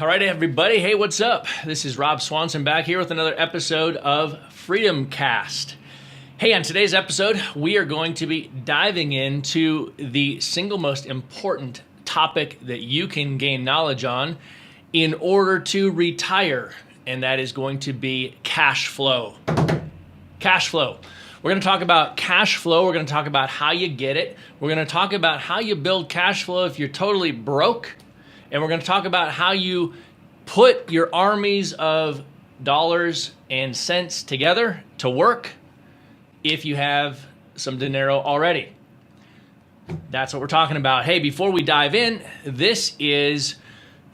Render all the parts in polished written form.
All right, everybody. Hey, what's up? This is Rob Swanson back here with another episode of FreedomCast. Hey, on today's episode, we are going to be diving into the single most important topic that you can gain knowledge on in order to retire, and that is going to be cash flow. Cash flow. We're going to talk about cash flow. We're going to talk about how you get it. We're going to talk about how you build cash flow if you're totally broke. And we're going to talk about how you put your armies of dollars and cents together to work if you have some dinero already. That's what we're talking about. Hey, before we dive in, this is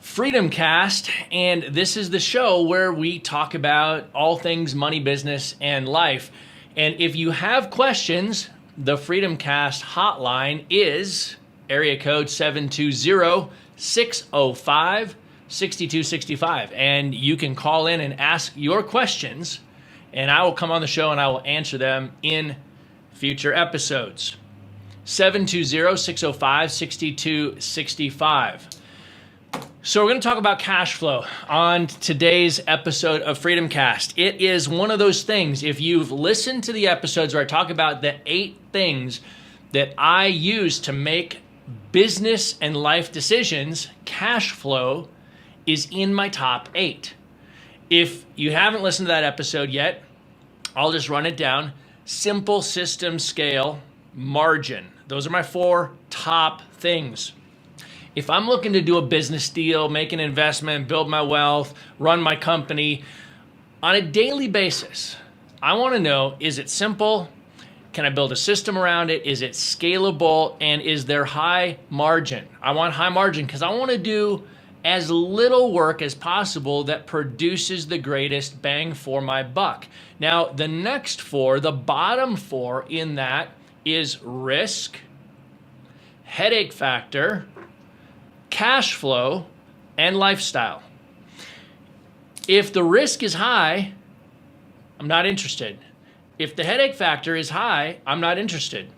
FreedomCast, and this is the show where we talk about all things money, business, and life. And if you have questions, the FreedomCast hotline is area code 720-605-6265. And you can call in and ask your questions, and I will come on the show and I will answer them in future episodes. 720-605-6265. So we're going to talk about cash flow on today's episode of FreedomCast. It is one of those things, if you've listened to the episodes where I talk about the 8 things that I use to make business and life decisions, cash flow is in my top 8. If you haven't listened to that episode yet, I'll just run it down. Simple, system, scale, margin. Those are my 4 top things. If I'm looking to do a business deal, make an investment, build my wealth, run my company on a daily basis, I want to know, is it simple? Can I build a system around it? Is it scalable? And is there high margin? I want high margin because I want to do as little work as possible that produces the greatest bang for my buck. Now, the next 4, the bottom 4 in that is risk, headache factor, cash flow, and lifestyle. If the risk is high, I'm not interested. If the headache factor is high, I'm not interested.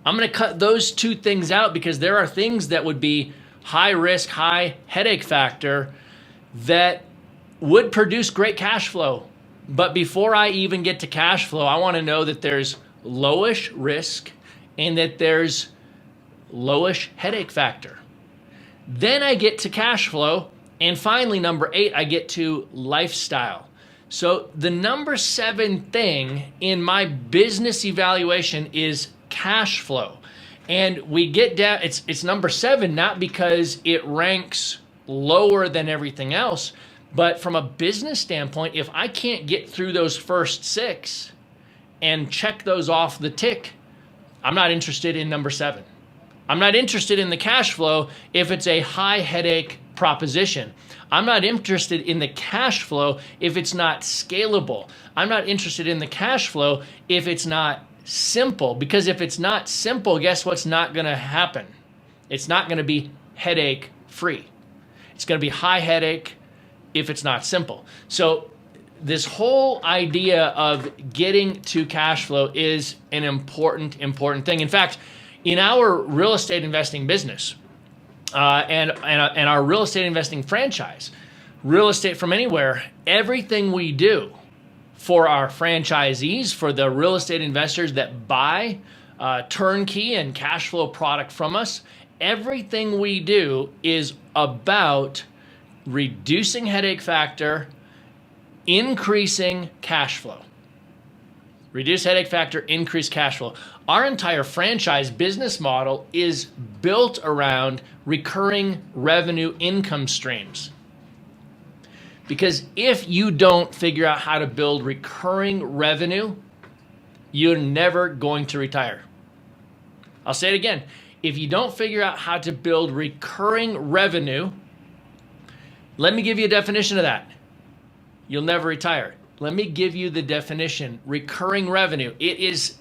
I'm going to cut those 2 things out because there are things that would be high risk, high headache factor that would produce great cash flow. But before I even get to cash flow, I want to know that there's lowish risk and that there's lowish headache factor. Then I get to cash flow, and finally, number 8, I get to lifestyle. So the number 7 thing in my business evaluation is cash flow. And we get down, it's number 7, not because it ranks lower than everything else, but from a business standpoint, if I can't get through those first 6 and check those off the tick, I'm not interested in number 7. I'm not interested in the cash flow if it's a high headache proposition. I'm not interested in the cash flow if it's not scalable. I'm not interested in the cash flow if it's not simple. Because if it's not simple, guess what's not going to happen? It's not going to be headache free. It's going to be high headache if it's not simple. So this whole idea of getting to cash flow is an important thing. In fact, in our real estate investing business and our real estate investing franchise, Real Estate From Anywhere, everything we do for our franchisees, for the real estate investors that buy turnkey and cash flow product from us, everything we do is about reducing headache factor, increasing cash flow. Reduce headache factor, increase cash flow. Our entire franchise business model is built around recurring revenue income streams. Because if you don't figure out how to build recurring revenue, you're never going to retire. I'll say it again. If you don't figure out how to build recurring revenue, let me give you a definition of that. You'll never retire. Let me give you the definition. Recurring revenue. It is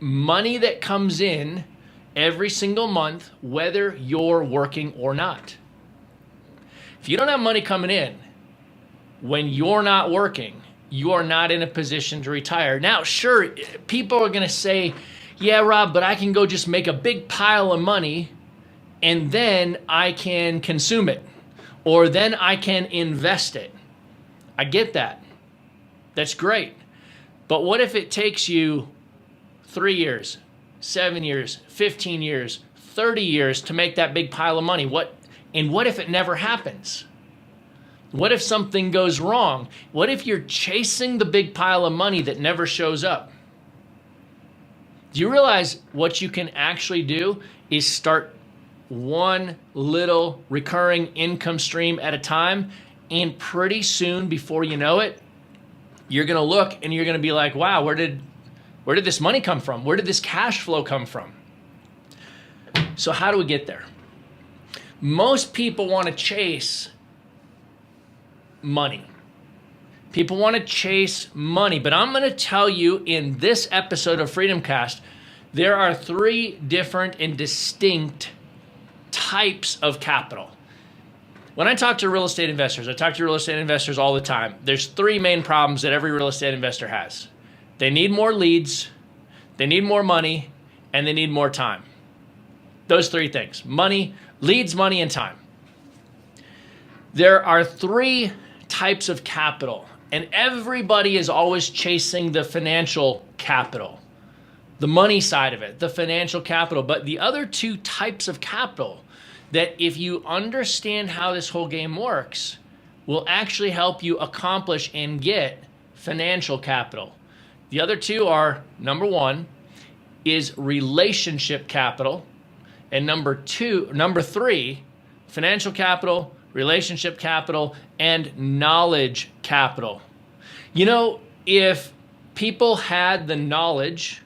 money that comes in every single month, whether you're working or not. If you don't have money coming in when you're not working, you are not in a position to retire. Now, sure, people are going to say, yeah, Rob, but I can go just make a big pile of money and then I can consume it. or then I can invest it. I get that. That's great. But what if it takes you 3 years, 7 years, 15 years, 30 years to make that big pile of money? What if it never happens? What if something goes wrong? What if you're chasing the big pile of money that never shows up? Do you realize what you can actually do is start one little recurring income stream at a time, and pretty soon, before you know it, you're going to look and you're going to be like, wow, where did this money come from? Where did this cash flow come from? So how do we get there? Most people want to chase money. People want to chase money, but I'm going to tell you in this episode of FreedomCast, there are 3 different and distinct types of capital. When I talk to real estate investors, I talk to real estate investors all the time. There's 3 main problems that every real estate investor has. They need more leads, they need more money, and they need more time. Those 3 things: money, leads, money, and time. There are 3 types of capital, and everybody is always chasing the financial capital, the money side of it, the financial capital. But the other 2 types of capital that, if you understand how this whole game works, will actually help you accomplish and get financial capital. The other 2 are, number 1 is relationship capital, and number 3, financial capital, relationship capital, and knowledge capital. You know, if people had the knowledge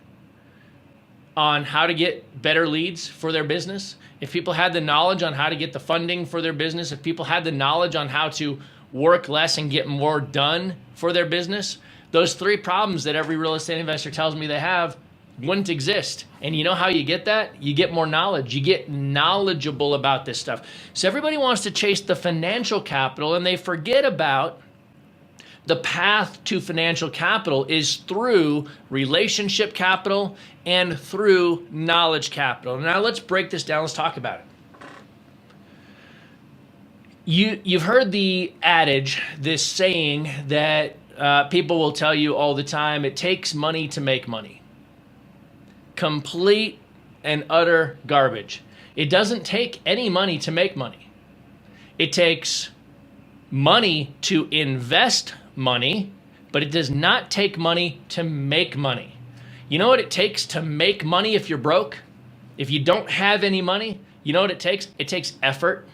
on how to get better leads for their business, if people had the knowledge on how to get the funding for their business, if people had the knowledge on how to work less and get more done for their business, those 3 problems that every real estate investor tells me they have wouldn't exist. And you know how you get that? You get more knowledge. You get knowledgeable about this stuff. So everybody wants to chase the financial capital, and they forget about the path to financial capital is through relationship capital and through knowledge capital. Now let's break this down. Let's talk about it. You've heard the adage, this saying that people will tell you all the time: it takes money to make money. Complete and utter garbage. It doesn't take any money to make money. It takes money to invest money, but it does not take money to make money. You know what it takes to make money if you're broke? If you don't have any money, you know what it takes? It takes effort.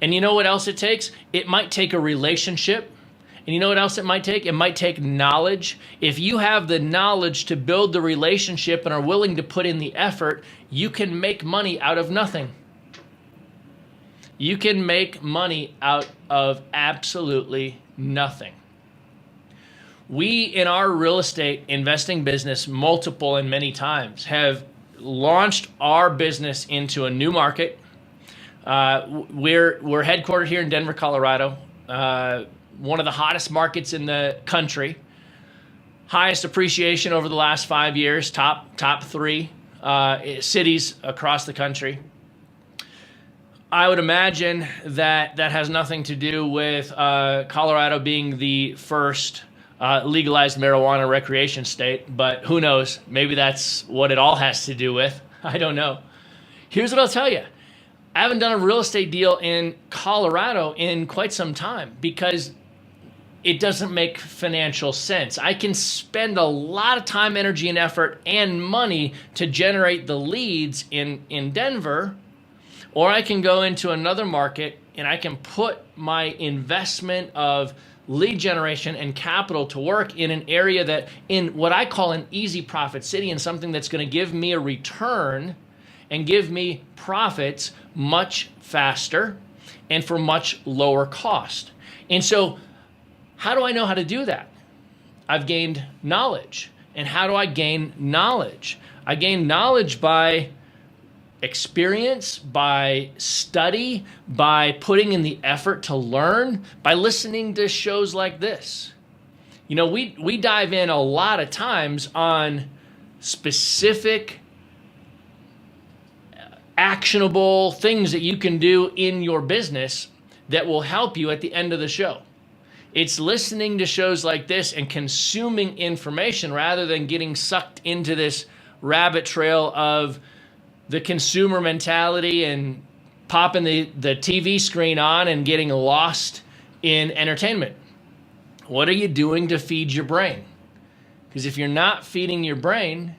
And you know what else it takes? It might take a relationship. And you know what else it might take? It might take knowledge. If you have the knowledge to build the relationship and are willing to put in the effort, you can make money out of nothing. You can make money out of absolutely nothing. We, in our real estate investing business, multiple and many times, have launched our business into a new market. We're headquartered here in Denver, Colorado. One of the hottest markets in the country. Highest appreciation over the last 5 years, top 3 cities across the country. I would imagine that has nothing to do with Colorado being the first legalized marijuana recreation state, but who knows? Maybe that's what it all has to do with. I don't know. Here's what I'll tell you. I haven't done a real estate deal in Colorado in quite some time because it doesn't make financial sense. I can spend a lot of time, energy, and effort and money to generate the leads in Denver, or I can go into another market and I can put my investment of lead generation and capital to work in an area that, in what I call an easy profit city, and something that's going to give me a return and give me profits much faster and for much lower cost. And so how do I know how to do that? I've gained knowledge. And how do I gain knowledge? I gain knowledge by experience, by study, by putting in the effort to learn, by listening to shows like this. You know, we dive in a lot of times on specific actionable things that you can do in your business that will help you at the end of the show. It's listening to shows like this and consuming information rather than getting sucked into this rabbit trail of the consumer mentality and popping the TV screen on and getting lost in entertainment. What are you doing to feed your brain? Because if you're not feeding your brain,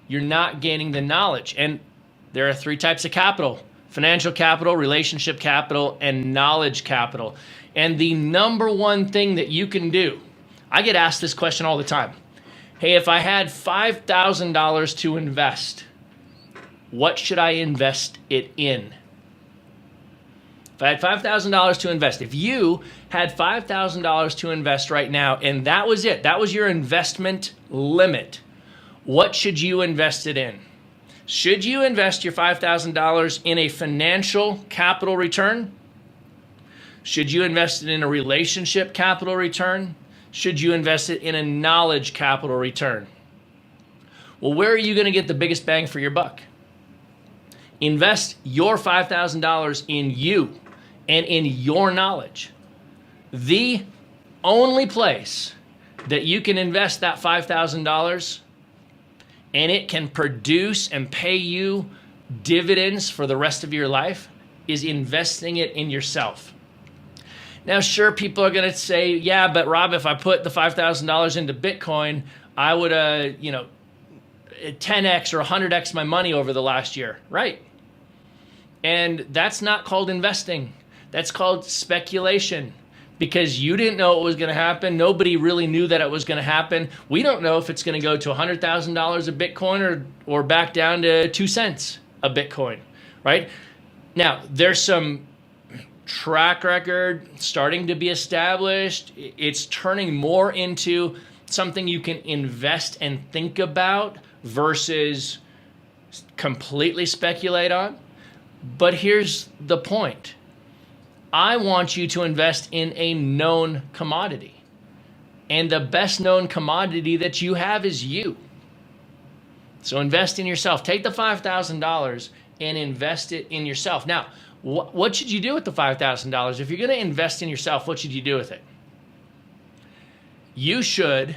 you're not gaining the knowledge. And there are 3 types of capital: financial capital, relationship capital, and knowledge capital. And the number one thing that you can do, I get asked this question all the time. Hey, if I had $5,000 to invest, what should I invest it in? If I had $5,000 to invest, if you had $5,000 to invest right now, and that was it, that was your investment limit, what should you invest it in? Should you invest your $5,000 in a financial capital return? Should you invest it in a relationship capital return? Should you invest it in a knowledge capital return? Well, where are you going to get the biggest bang for your buck? Invest your $5,000 in you and in your knowledge. The only place that you can invest that $5,000 and it can produce and pay you dividends for the rest of your life is investing it in yourself. Now, sure, people are going to say, yeah, but Rob, if I put the $5,000 into Bitcoin, I would, 10x or 100x my money over the last year, right? And that's not called investing. That's called speculation, because you didn't know it was going to happen. Nobody really knew that it was going to happen. We don't know if it's going to go to $100,000 a Bitcoin or back down to 2 cents a Bitcoin, right? Now, there's some track record starting to be established. It's turning more into something you can invest and think about versus completely speculate on. But here's the point. I want you to invest in a known commodity. And the best known commodity that you have is you. So invest in yourself. Take the $5,000 and invest it in yourself. Now, what should you do with the $5,000? If you're going to invest in yourself, what should you do with it? You should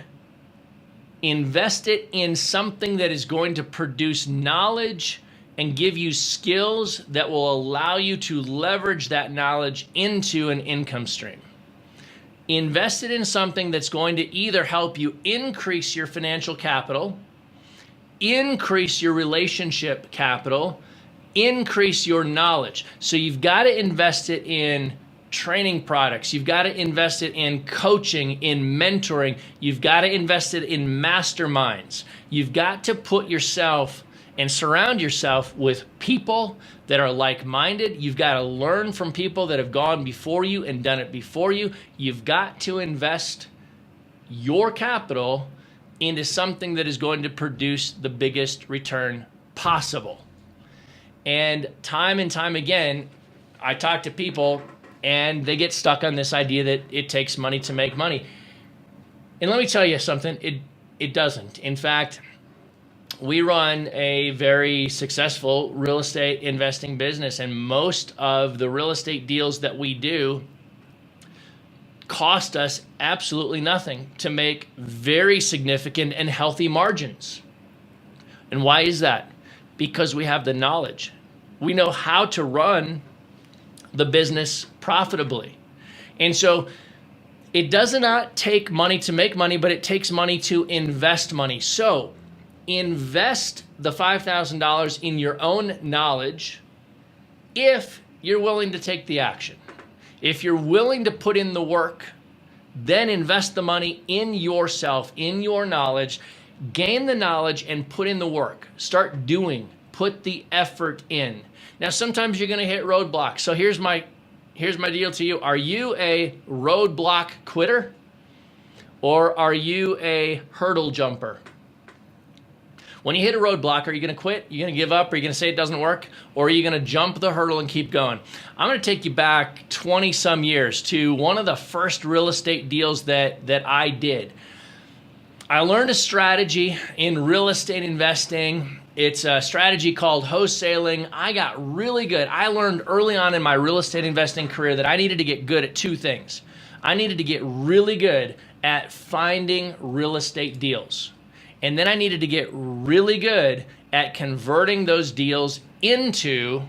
invest it in something that is going to produce knowledge and give you skills that will allow you to leverage that knowledge into an income stream. Invest it in something that's going to either help you increase your financial capital, increase your relationship capital, increase your knowledge. So you've got to invest it in training products. You've got to invest it in coaching, in mentoring. You've got to invest it in masterminds. You've got to put yourself and surround yourself with people that are like-minded. You've got to learn from people that have gone before you and done it before you. You've got to invest your capital into something that is going to produce the biggest return possible. And time again, I talk to people and they get stuck on this idea that it takes money to make money. And let me tell you something, it doesn't. In fact, we run a very successful real estate investing business, and most of the real estate deals that we do cost us absolutely nothing to make very significant and healthy margins. And why is that? Because we have the knowledge. We know how to run the business profitably. And so it does not take money to make money, but it takes money to invest money. So invest the $5,000 in your own knowledge if you're willing to take the action. If you're willing to put in the work, then invest the money in yourself, in your knowledge, gain the knowledge and put in the work. Start doing, put the effort in. Now, sometimes you're going to hit roadblocks. So here's my deal to you. Are you a roadblock quitter or are you a hurdle jumper? When you hit a roadblock, are you going to quit? Are you going to give up? Are you going to say it doesn't work? Or are you going to jump the hurdle and keep going? I'm going to take you back 20 some years to one of the first real estate deals that I did. I learned a strategy in real estate investing. It's a strategy called wholesaling. I got really good. I learned early on in my real estate investing career that I needed to get good at two things. I needed to get really good at finding real estate deals. And then I needed to get really good at converting those deals into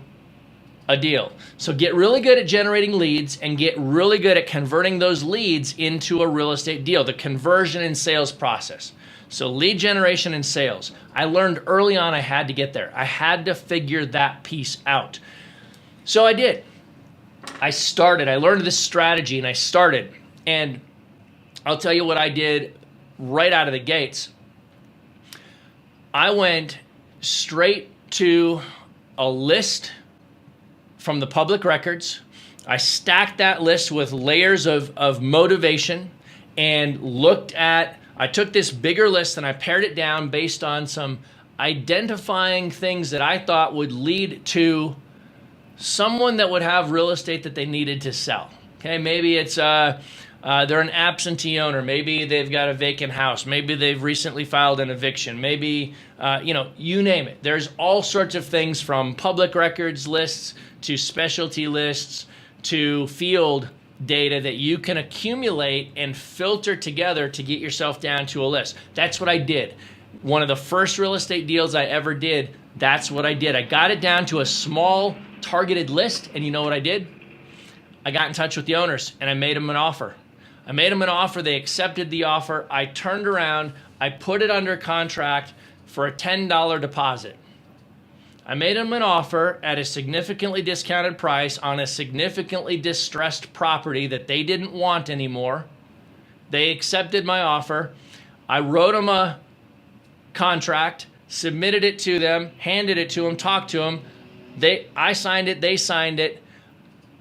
a deal. So get really good at generating leads and get really good at converting those leads into a real estate deal, the conversion and sales process. So lead generation and sales. I learned early on I had to get there. I had to figure that piece out. So I did. I learned this strategy and I started. And I'll tell you what I did right out of the gates. I went straight to a list from the public records. I stacked that list with layers of motivation and I took this bigger list and I pared it down based on some identifying things that I thought would lead to someone that would have real estate that they needed to sell. Okay, maybe it's they're an absentee owner. Maybe they've got a vacant house. Maybe they've recently filed an eviction. Maybe, you name it. There's all sorts of things from public records lists to specialty lists to field data that you can accumulate and filter together to get yourself down to a list. That's what I did. One of the first real estate deals I ever did, that's what I did. I got it down to a small targeted list, and you know what I did? I got in touch with the owners and I made them an offer. They accepted the offer. I turned around, I put it under contract for a $10 deposit. I made them an offer at a significantly discounted price on a significantly distressed property that they didn't want anymore. They accepted my offer. I wrote them a contract, submitted it to them, handed it to them, talked to them. I signed it, they signed it,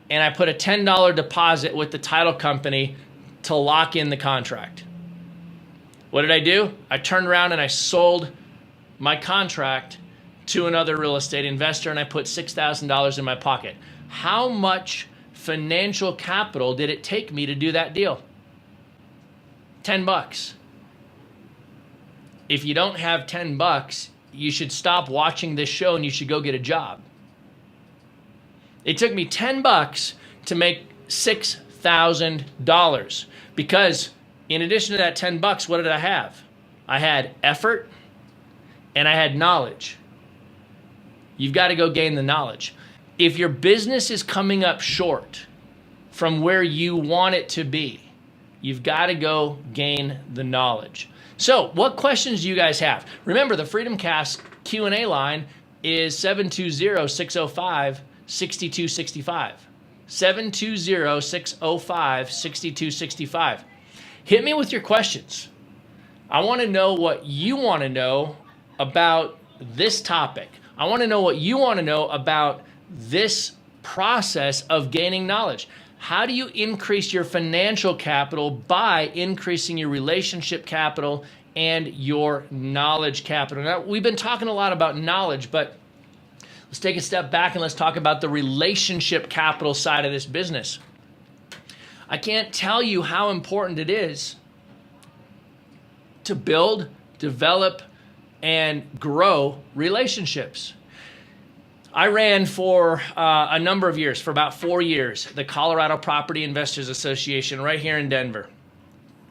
and I put a $10 deposit with the title company to lock in the contract. What did I do? I turned around and I sold my contract to another real estate investor and I put $6,000 in my pocket. How much financial capital did it take me to do that deal? $10. If you don't have $10, you should stop watching this show and you should go get a job. It took me $10 to make $6,000 because in addition to that $10, what did I have? I had effort and I had knowledge. You've got to go gain the knowledge. If your business is coming up short from where you want it to be, you've got to go gain the knowledge. So what questions do you guys have? Remember, the FreedomCast Q&A line is 720-605-6265. 720-605-6265. Hit me with your questions. I want to know what you want to know about this topic. I want to know what you want to know about this process of gaining knowledge. How do you increase your financial capital by increasing your relationship capital and your knowledge capital? Now, we've been talking a lot about knowledge, but let's take a step back and let's talk about the relationship capital side of this business. I can't tell you how important it is to build, develop, and grow relationships. I ran for a number of years, for about 4 years, the Colorado Property Investors Association right here in Denver.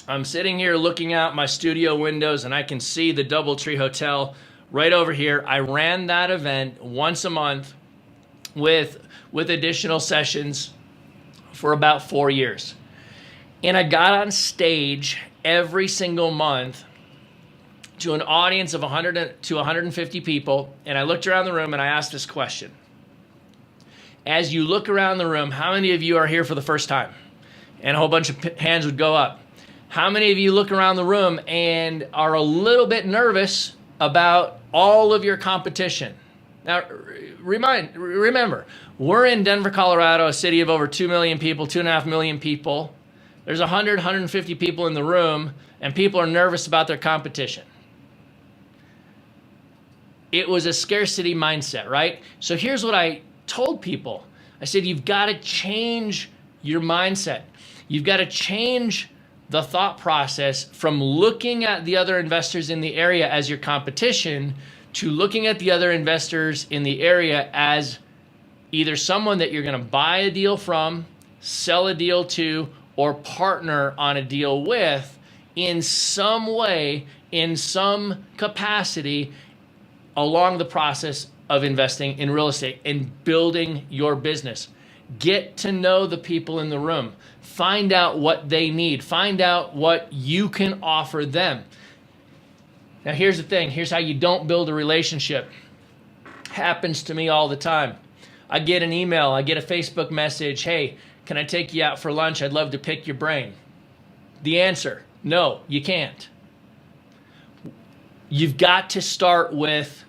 I'm sitting here looking out my studio windows and I can see the DoubleTree Hotel right over here. I ran that event once a month with additional sessions for about 4 years. And I got on stage every single month to an audience of 100 to 150 people, and I looked around the room and I asked this question. As you look around the room, how many of you are here for the first time? And a whole bunch of hands would go up. How many of you look around the room and are a little bit nervous about all of your competition? Now, remember, we're in Denver, Colorado, a city of over 2 million people, 2.5 million people. There's 100, 150 people in the room, and people are nervous about their competition. It was a scarcity mindset, right? So here's what I told people. I said, you've got to change your mindset. You've got to change the thought process from looking at the other investors in the area as your competition to looking at the other investors in the area as either someone that you're going to buy a deal from, sell a deal to, or partner on a deal with in some way, in some capacity along the process of investing in real estate and building your business. Get to know the people in the room. Find out what they need. Find out what you can offer them. Now, here's the thing. Here's how you don't build a relationship. Happens to me all the time. I get an email. I get a Facebook message. Hey, can I take you out for lunch? I'd love to pick your brain. The answer, no, you can't. You've got to start with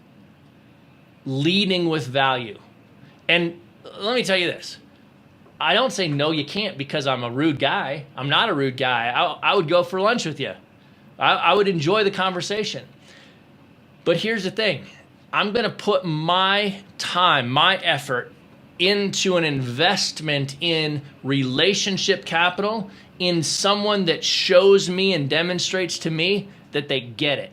leading with value. And let me tell you this. I don't say no, you can't because I'm a rude guy. I'm not a rude guy. I would go for lunch with you. I would enjoy the conversation. But here's the thing. I'm going to put my time, my effort into an investment in relationship capital in someone that shows me and demonstrates to me that they get it.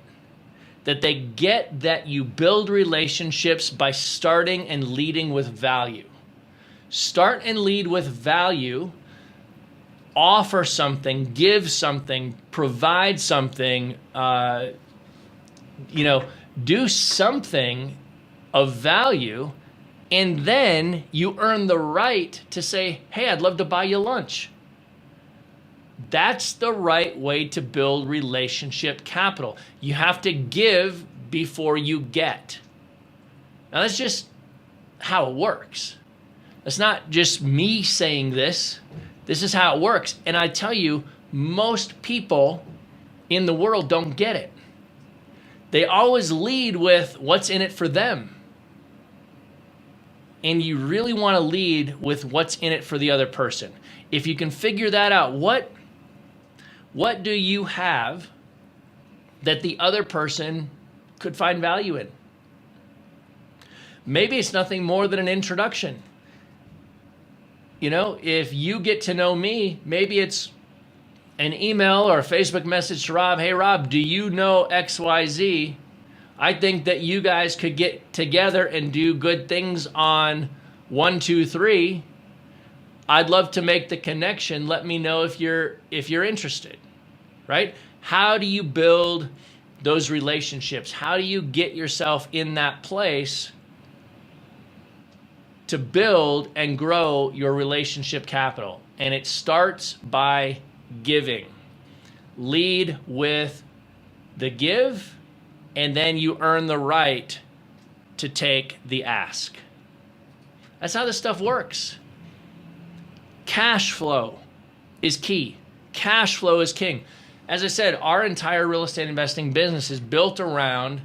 That they get that you build relationships by starting and leading with value. Start and lead with value. Offer something, give something, provide something, do something of value, and then you earn the right to say, hey, I'd love to buy you lunch. That's the right way to build relationship capital. You have to give before you get. Now, that's just how it works. It's not just me saying this. This is how it works. And I tell you, most people in the world don't get it. They always lead with what's in it for them. And you really want to lead with what's in it for the other person. If you can figure that out, what do you have that the other person could find value in? Maybe it's nothing more than an introduction. If you get to know me, maybe it's an email or a Facebook message to Rob. Hey, Rob, do you know XYZ? I think that you guys could get together and do good things on 1, 2, 3. I'd love to make the connection. Let me know if you're interested, right? How do you build those relationships? How do you get yourself in that place to build and grow your relationship capital? And it starts by giving. Lead with the give, and then you earn the right to take the ask. That's how this stuff works. Cash flow is key. Cash flow is king. As I said, our entire real estate investing business is built around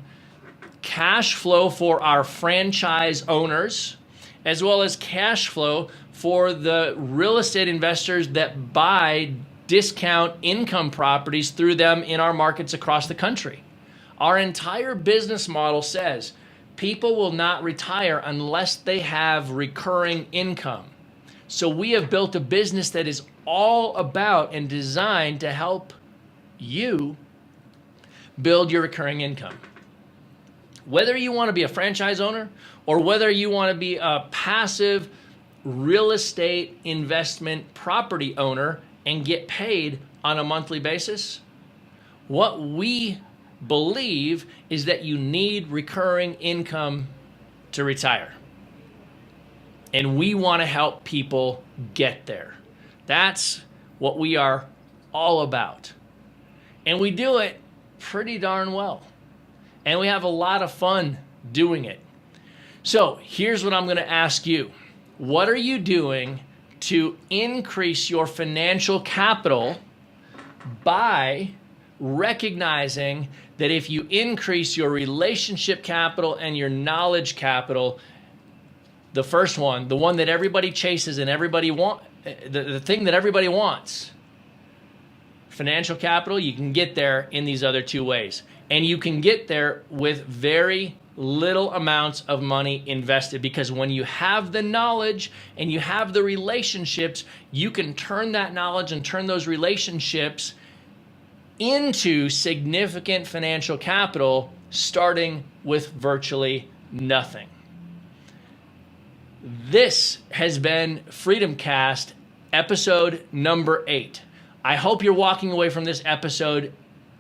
cash flow for our franchise owners, as well as cash flow for the real estate investors that buy discount income properties through them in our markets across the country. Our entire business model says people will not retire unless they have recurring income. So we have built a business that is all about and designed to help you build your recurring income. Whether you want to be a franchise owner or whether you want to be a passive real estate investment property owner and get paid on a monthly basis, what we believe is that you need recurring income to retire. And we want to help people get there. That's what we are all about. And we do it pretty darn well. And we have a lot of fun doing it. So here's what I'm going to ask you. What are you doing to increase your financial capital by recognizing that if you increase your relationship capital and your knowledge capital, the first one, the one that everybody chases and everybody the thing that everybody wants, financial capital, you can get there in these other two ways. And you can get there with very little amounts of money invested, because when you have the knowledge and you have the relationships, you can turn that knowledge and turn those relationships into significant financial capital starting with virtually nothing. This has been FreedomCast episode number 8. I hope you're walking away from this episode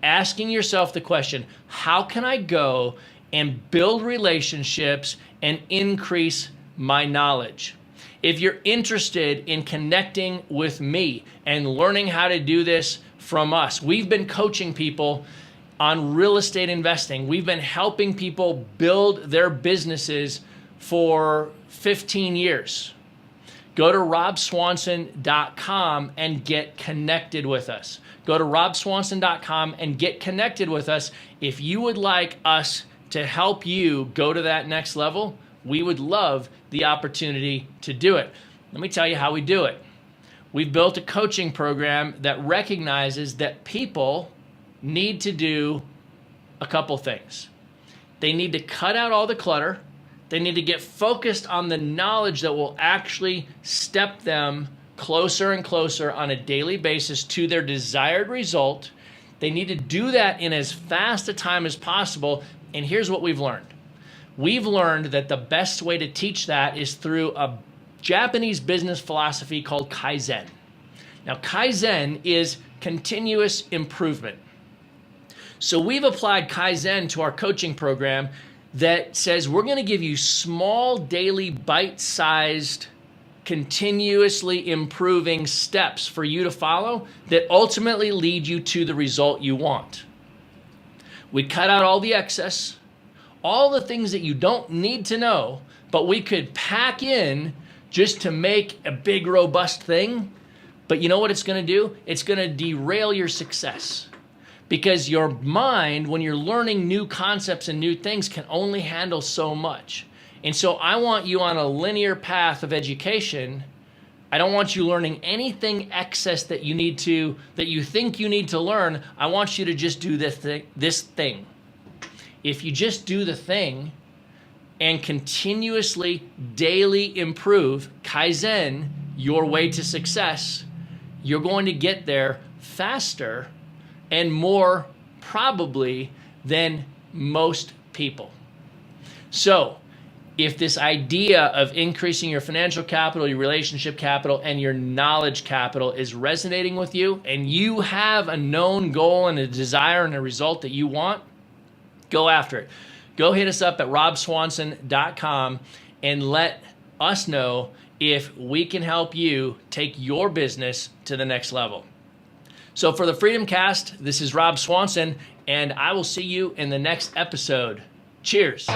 asking yourself the question, how can I go and build relationships and increase my knowledge? If you're interested in connecting with me and learning how to do this from us, we've been coaching people on real estate investing. We've been helping people build their businesses for 15 years. Go to robswanson.com and get connected with us. Go to robswanson.com and get connected with us. If you would like us to help you go to that next level, we would love the opportunity to do it. Let me tell you how we do it. We've built a coaching program that recognizes that people need to do a couple things. They need to cut out all the clutter. They need to get focused on the knowledge that will actually step them closer and closer on a daily basis to their desired result. They need to do that in as fast a time as possible. And here's what we've learned. We've learned that the best way to teach that is through a Japanese business philosophy called Kaizen. Now, Kaizen is continuous improvement. So we've applied Kaizen to our coaching program that says we're going to give you small, daily, bite-sized, continuously improving steps for you to follow that ultimately lead you to the result you want. We cut out all the excess, all the things that you don't need to know, but we could pack in just to make a big, robust thing. But you know what it's going to do? It's going to derail your success. Because your mind, when you're learning new concepts and new things, can only handle so much. And so I want you on a linear path of education. I don't want you learning anything excess that you think you need to learn. I want you to just do this thing. If you just do the thing and continuously, daily improve, Kaizen, your way to success, you're going to get there faster and more probably than most people. So if this idea of increasing your financial capital, your relationship capital, and your knowledge capital is resonating with you, and you have a known goal and a desire and a result that you want, go after it. Go hit us up at robswanson.com and let us know if we can help you take your business to the next level. So for the FreedomCast, this is Rob Swanson, and I will see you in the next episode. Cheers.